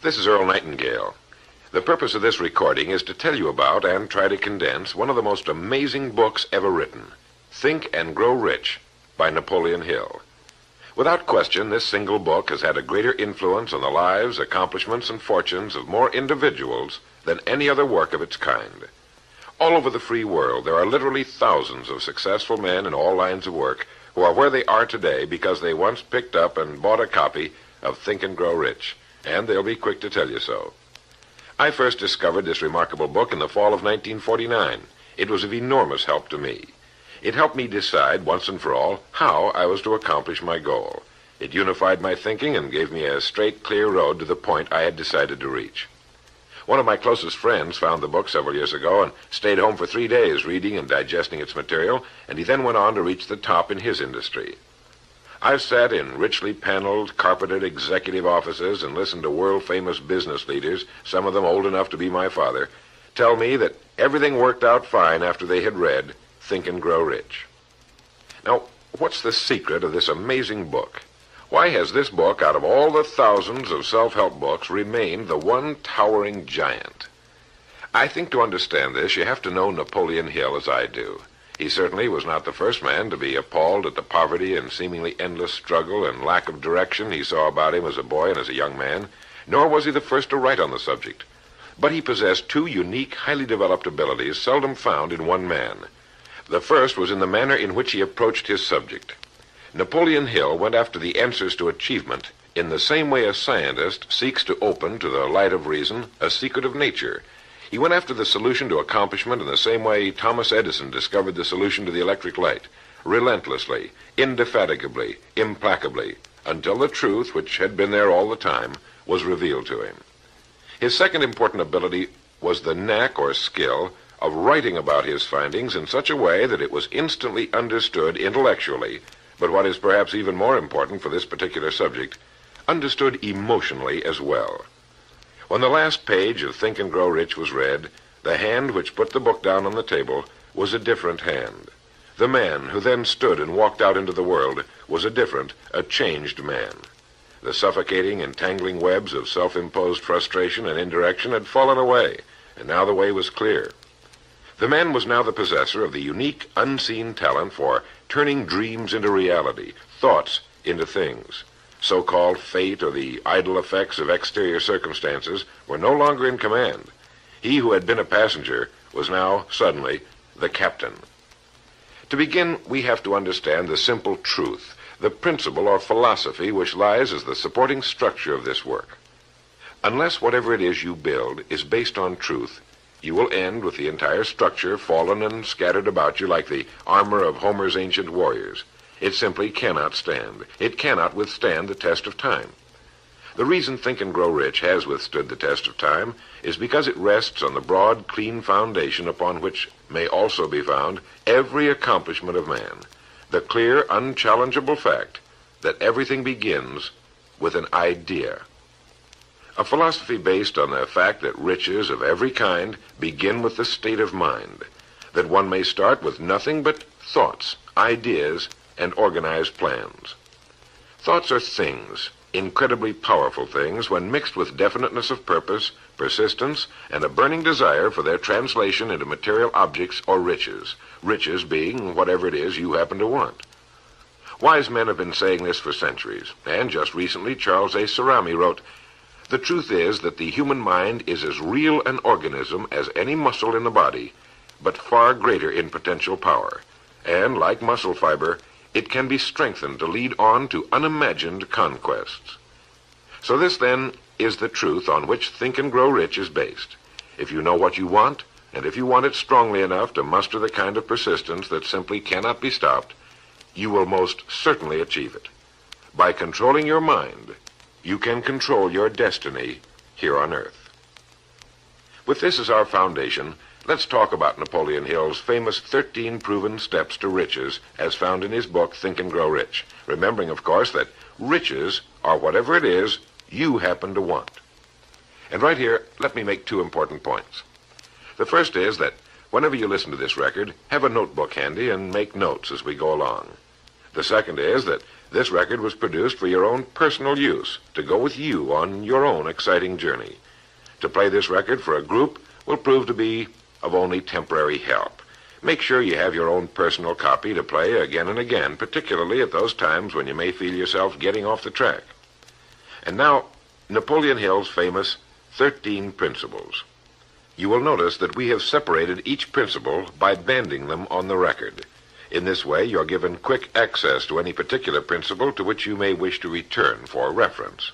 This is Earl Nightingale. The purpose of this recording is to tell you about and try to condense one of the most amazing books ever written, Think and Grow Rich by Napoleon Hill. Without question, this single book has had a greater influence on the lives, accomplishments, and fortunes of more individuals than any other work of its kind. All over the free world, there are literally thousands of successful men in all lines of work who are where they are today because they once picked up and bought a copy of Think and Grow Rich, and they'll be quick to tell you so. I first discovered this remarkable book in the fall of 1949. It was of enormous help to me. It helped me decide once and for all how I was to accomplish my goal. It unified my thinking and gave me a straight, clear road to the point I had decided to reach. One of my closest friends found the book several years ago and stayed home for 3 days reading and digesting its material, and he then went on to reach the top in his industry. I've sat in richly paneled, carpeted executive offices and listened to world-famous business leaders, some of them old enough to be my father, tell me that everything worked out fine after they had read Think and Grow Rich. Now, what's the secret of this amazing book? Why has this book, out of all the thousands of self-help books, remained the one towering giant? I think to understand this, you have to know Napoleon Hill as I do. He certainly was not the first man to be appalled at the poverty and seemingly endless struggle and lack of direction he saw about him as a boy and as a young man, nor was he the first to write on the subject. But he possessed two unique, highly developed abilities seldom found in one man. The first was in the manner in which he approached his subject. Napoleon Hill went after the answers to achievement in the same way a scientist seeks to open to the light of reason a secret of nature. He went after the solution to accomplishment in the same way Thomas Edison discovered the solution to the electric light, relentlessly, indefatigably, implacably, until the truth, which had been there all the time, was revealed to him. His second important ability was the knack or skill of writing about his findings in such a way that it was instantly understood intellectually, but what is perhaps even more important for this particular subject, understood emotionally as well. When the last page of Think and Grow Rich was read, the hand which put the book down on the table was a different hand. The man who then stood and walked out into the world was a different, a changed man. The suffocating, entangling webs of self-imposed frustration and indirection had fallen away, and now the way was clear. The man was now the possessor of the unique, unseen talent for turning dreams into reality, thoughts into things. So-called fate or the idle effects of exterior circumstances were no longer in command. He who had been a passenger was now, suddenly, the captain. To begin, we have to understand the simple truth, the principle or philosophy which lies as the supporting structure of this work. Unless whatever it is you build is based on truth, you will end with the entire structure fallen and scattered about you like the armor of Homer's ancient warriors. It simply cannot stand. It cannot withstand the test of time. The reason Think and Grow Rich has withstood the test of time is because it rests on the broad, clean foundation upon which may also be found every accomplishment of man, the clear, unchallengeable fact that everything begins with an idea. A philosophy based on the fact that riches of every kind begin with the state of mind, that one may start with nothing but thoughts, ideas, and organized plans. Thoughts are things, incredibly powerful things, when mixed with definiteness of purpose, persistence, and a burning desire for their translation into material objects or riches, riches being whatever it is you happen to want. Wise men have been saying this for centuries, and just recently Charles A. Cerami wrote, "The truth is that the human mind is as real an organism as any muscle in the body, but far greater in potential power, and like muscle fiber, it can be strengthened to lead on to unimagined conquests." So this, then, is the truth on which Think and Grow Rich is based. If you know what you want, and if you want it strongly enough to muster the kind of persistence that simply cannot be stopped, you will most certainly achieve it. By controlling your mind, you can control your destiny here on Earth. With this as our foundation, let's talk about Napoleon Hill's famous 13 proven steps to riches as found in his book Think and Grow Rich, remembering, of course, that riches are whatever it is you happen to want. And right here, let me make two important points. The first is that whenever you listen to this record, have a notebook handy and make notes as we go along. The second is that This record was produced for your own personal use, to go with you on your own exciting journey. To play this record for a group will prove to be of only temporary help. Make sure you have your own personal copy to play again and again, particularly at those times when you may feel yourself getting off the track. And now, Napoleon Hill's famous 13 principles. You will notice that we have separated each principle by banding them on the record. In this way, you're given quick access to any particular principle to which you may wish to return for reference.